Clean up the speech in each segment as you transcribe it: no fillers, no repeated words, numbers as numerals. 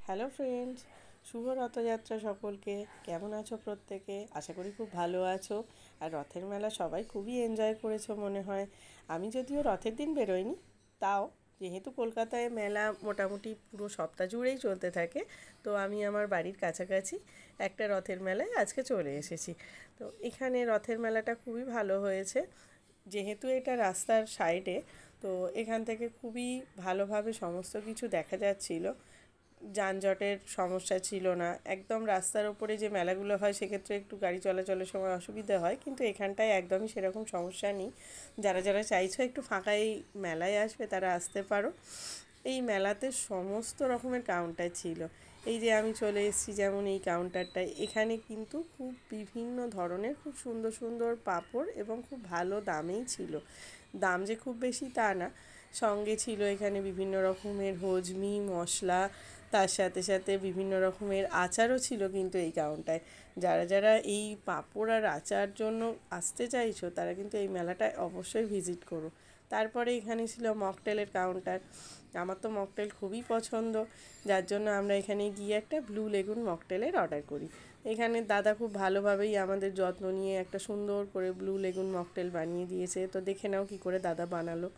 Hello friends, শুভ রথযাত্রা সকলকে। কেমন আছো প্রত্যেকে? আশা করি খুব ভালো আছো। আর রথের মেলা সবাই খুবই এনজয় করেছো মনে হয়। আমি যদিও রথের দিন বেরোইনি, তাও যেহেতু কলকাতায় মেলা মোটামুটি পুরো সপ্তাহ জুড়েই চলতে থাকে, তো আমি আমার বাড়ির কাছাকাছি একটা রথের মেলায় আজকে চলে এসেছি। তো এখানে রথের মেলাটা খুবই ভালো হয়েছে। যেহেতু এটা রাস্তার সাইডে, তো এখান থেকে খুবই ভালোভাবে সমস্ত কিছু দেখা যাচ্ছিল। যানজটের সমস্যা ছিল না। একদম রাস্তার ওপরে যে মেলাগুলো হয় সেক্ষেত্রে একটু গাড়ি চলাচলের সময় অসুবিধা হয়, কিন্তু এখানটায় একদমই সেরকম সমস্যা নেই। যারা যারা চাইছো একটু ফাঁকা এই মেলায় আসবে তারা আসতে পারো। এই মেলাতে সমস্ত রকমের কাউন্টার ছিল। এই যে আমি চলে এসেছি যেমন এই কাউন্টারটায়, এখানে কিন্তু খুব বিভিন্ন ধরনের খুব সুন্দর সুন্দর পাঁপড় এবং খুব ভালো দামেই ছিল। দাম যে খুব বেশি তা না, সঙ্গে ছিল এখানে বিভিন্ন রকমের হজমি মশলা, তার সাথে সাথে বিভিন্ন রকমের আচারও ছিল। কিন্তু এই কাউন্টায় যারা যারা এই পাঁপড় আর আচার জন্য আসতে চাইছো তারা কিন্তু এই মেলাটায় অবশ্যই ভিজিট করো। তারপরে এখানে ছিল মকটেলের কাউন্টার। আমার তো মকটেল খুবই পছন্দ, যার জন্য আমরা এখানে গিয়ে একটা ব্লু লেগুন মকটেলের অর্ডার করি। এখানে দাদা খুব ভালোভাবেই আমাদের যত্ন নিয়ে একটা সুন্দর করে ব্লু লেগুন মকটেল বানিয়ে দিয়েছে। তো দেখে নাও কী করে দাদা বানালো।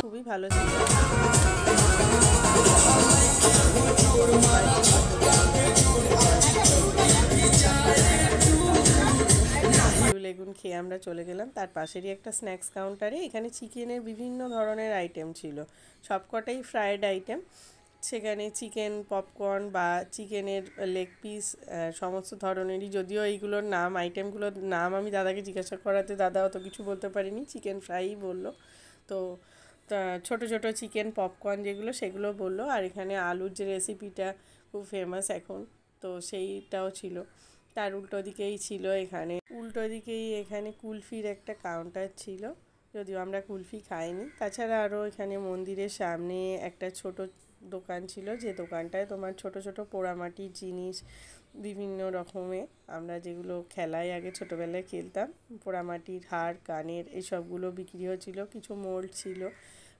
খুবই ভালো ছিল। ব্লু লেগুন খেয়ে আমরা চলে গেলাম তার পাশেরই একটা স্ন্যাক্স কাউন্টারে। এখানে চিকেনের বিভিন্ন ধরনের আইটেম ছিল, সবকটাই ফ্রায়েড আইটেম। সেখানে চিকেন পপকর্ন বা চিকেনের লেগ পিস সমস্ত ধরনেরই, যদিও এইগুলোর নাম আইটেমগুলোর নাম আমি দাদাকে জিজ্ঞাসা করাতে দাদা অত কিছু বলতে পারিনি, চিকেন ফ্রাইই বললো। তো ছোট ছোট চিকেন পপকর্ন যেগুলো সেগুলো বললো। আর এখানে আলুর যে রেসিপিটা খুব ফেমাস এখন, তো সেইটাও ছিল। তার উল্টো দিকেই এখানে কুলফির একটা কাউন্টার ছিল, যদিও আমরা কুলফি খাইনি। তাছাড়া আরও এখানে মন্দিরের সামনে একটা ছোট দোকান ছিল, যে দোকানটায় তোমার ছোট ছোট পোড়ামাটির জিনিস বিভিন্ন রকমের, আমরা যেগুলো খেলায় আগে ছোটোবেলায় খেলতাম, পোড়ামাটির হাড় কানের এসবগুলো বিক্রি হচ্ছিল। কিছু মোল্ড ছিল।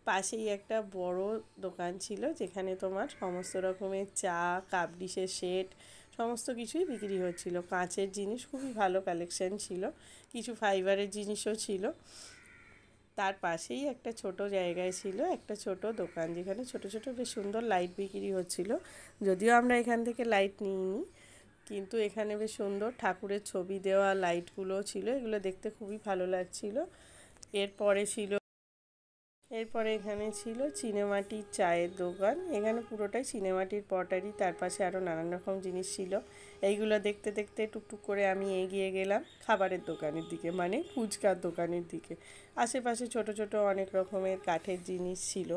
পাশেই একটা বড় দোকান ছিল যেখানে তোমার সমস্ত রকমের চা, কাপ ডিশের সেট সমস্ত কিছুই বিক্রি হচ্ছিল। কাঁচের জিনিস খুবই ভালো কালেকশন ছিল, কিছু ফাইবারের জিনিসও ছিল। তার পাশেই একটা ছোট জায়গায় ছিল একটা ছোট দোকান, যেখানে ছোট ছোট বেশ সুন্দর লাইট বিক্রি হচ্ছিল। যদিও আমরা এখান থেকে লাইট নিইনি, কিন্তু এখানে বেশ সুন্দর ঠাকুরের ছবি দেওয়া লাইটগুলো ছিল, এগুলো দেখতে খুবই ভালো লাগছিল। এরপরে ছিল এরপরে এখানে ছিল চীনেমাটির চায়ের দোকান। এখানে পুরোটাই চীনেমাটির পটারি, তার পাশে আরও নানান রকম জিনিস ছিল। এইগুলো দেখতে দেখতে টুকটুক করে আমি এগিয়ে গেলাম খাবারের দোকানের দিকে, মানে ফুচকার দোকানের দিকে। আশেপাশে ছোট ছোট অনেক রকমের কাঠের জিনিস ছিল।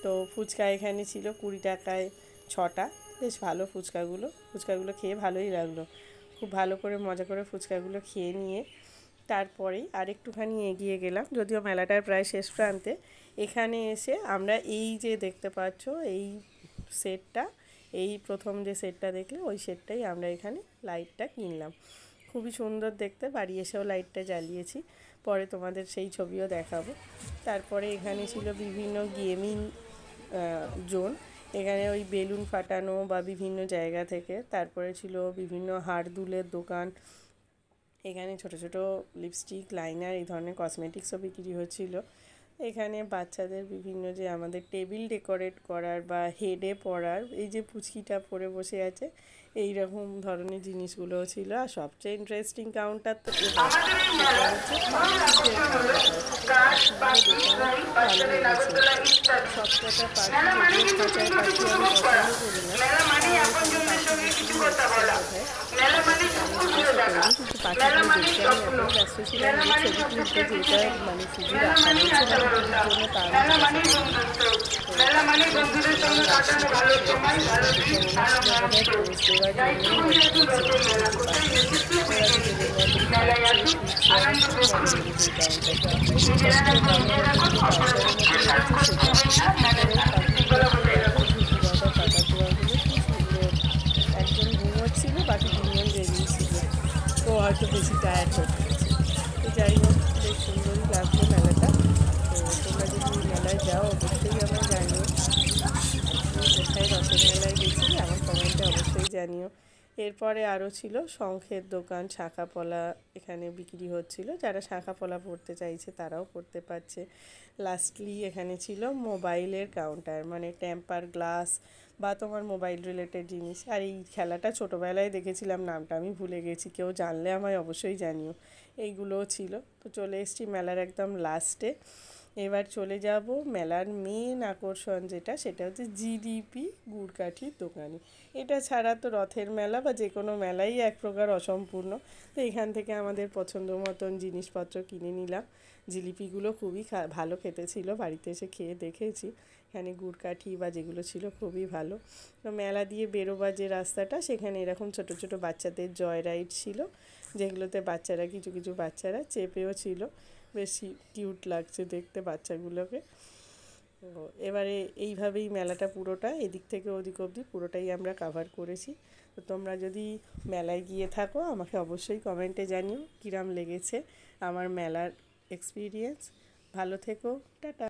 তো ফুচকা এখানে ছিল 20 টাকায় 6টা। বেশ ভালো ফুচকাগুলো খেয়ে ভালোই লাগলো। খুব ভালো করে মজা করে ফুচকাগুলো খেয়ে নিয়ে তারপরেই আরেকটুখানি এগিয়ে গেলাম, যদিও মেলাটার প্রায় শেষ প্রান্তে। এখানে এসে আমরা এই যে দেখতে পাচ্ছ এই সেটটা, এই প্রথম যে সেটটা দেখলে ওই সেটটাই আমরা এখানে লাইটটা কিনলাম। খুবই সুন্দর দেখতে, বাড়ি এসেও লাইটটা জ্বালিয়েছি, পরে তোমাদের সেই ছবিও দেখাবো। তারপরে এখানে ছিল বিভিন্ন গেমিং জোন, এখানে ওই বেলুন ফাটানো বা বিভিন্ন জায়গা থেকে। তারপরে ছিল বিভিন্ন হাড় দুলের দোকান, এখানে ছোট ছোট লিপস্টিক লাইনার এই ধরনের কসমেটিক্সও বিক্রি হচ্ছিল। এখানে বাচ্চাদের বিভিন্ন যে আমাদের টেবিল ডেকোরেট করার বা হেডে পরার, এই যে পুচকিটা পরে বসে আছে, এই রকম ধরনের জিনিসগুলোও ছিল। আর সবচেয়ে ইন্টারেস্টিং কাউন্টার তো এবার সেটা হচ্ছে পাখিদের কাউন্টার। পাখিগুলো দেখে আমার খুব ভালো লেগেছে। সবকটা পাখি, যদিও খাঁচার পাখি আমি পছন্দ করি না, তাও এখানে পাখি বিক্রি হচ্ছে বোধহয়। পাখিটা আমি জিজ্ঞাসা করিনি, কিন্তু পাখিগুলো দেখতে আমি এতই ব্যস্ত ছিলাম যে ছবি তুলতে, যেটা মানে শুধু রাখা রয়েছে বিক্রির জন্য তা আমি জিজ্ঞাসা করিনি। তো পাখিগুলো দেখছিলাম, রাশি পাখি এত সুন্দর, দেখে মনে হচ্ছিল বোধহয় পোজ দেওয়ার জন্যই হয়তো কিছু কিছু পাখি। ওরা নিজেদের মতন খাচ্ছে, ঘুরছে, আমার খুব মজা লেগেছে এই কাউন্টারটা। সবচেয়ে ভালো আমাকে যেটা কাউন্টারের মধ্যে লেগেছে সেটা উপরের পাখিগুলোকে দেখো, ঝুঁকি বাঁধা কাকাতুয়াগুলো কি সুন্দর। একজন ঘুমোচ্ছিল, বাকি তিনজন জেগেছিল। ও হয়তো বেশি টায়ার্ড হয়ে পড়েছে। তো যাই হোক, বেশ সুন্দরই লাগলো মেলাটা। তো তোমরা যদি মেলায় যাও অবশ্যই আমায় জানিও। তুমি কোথায় রথের মেলায় গেছিলে আমার কমেন্টে অবশ্যই জানিও। এরপরে আরও ছিল শঙ্খের দোকান, শাঁখাপলা এখানে বিক্রি হচ্ছিল। যারা শাঁখাপলা পরতে চাইছে তারাও পরতে পারছে। লাস্টলি এখানে ছিল মোবাইলের কাউন্টার, মানে টেম্পার গ্লাস বা তোমার মোবাইল রিলেটেড জিনিস। আর এই খেলাটা ছোটোবেলায় দেখেছিলাম, নামটা আমি ভুলে গেছি, কেউ জানলে আমায় অবশ্যই জানিও। এইগুলোও ছিল। তো চলে এসেছি মেলার একদম লাস্টে। এবার চলে যাব মেলার মেন আকর্ষণ যেটা, সেটা হচ্ছে জিডিপি গুড়কাঠির দোকানে। এটা ছাড়া তো রথের মেলা বা যে কোনো মেলাই এক প্রকার অসম্পূর্ণ। তো এখান থেকে আমাদের পছন্দ মতন জিনিসপত্র কিনে নিলাম। জিলিপিগুলো খুবই ভালো খেতে ছিল, বাড়িতে এসে খেয়ে দেখেছি। এখানে গুড়কাঠি বা যেগুলো ছিল খুবই ভালো। তো মেলা দিয়ে বেরোবার যে রাস্তাটা, সেখানে এরকম ছোট ছোট বাচ্চাদের জয় রাইড ছিল, যেগুলোতে বাচ্চারা কিছু কিছু বাচ্চারা চেপেও ছিল। বেশি কিউট লাগছে দেখতে বাচ্চাগুলোকে। তো এবারে এইভাবেই মেলাটা পুরোটা এদিক থেকে ওদিক অবধি পুরোটাই আমরা কাভার করেছি। তো তোমরা যদি মেলায় গিয়ে থাকো আমাকে অবশ্যই কমেন্টে জানিও কীরম লেগেছে আমার মেলার এক্সপিরিয়েন্স। ভালো থেকো, টাটা।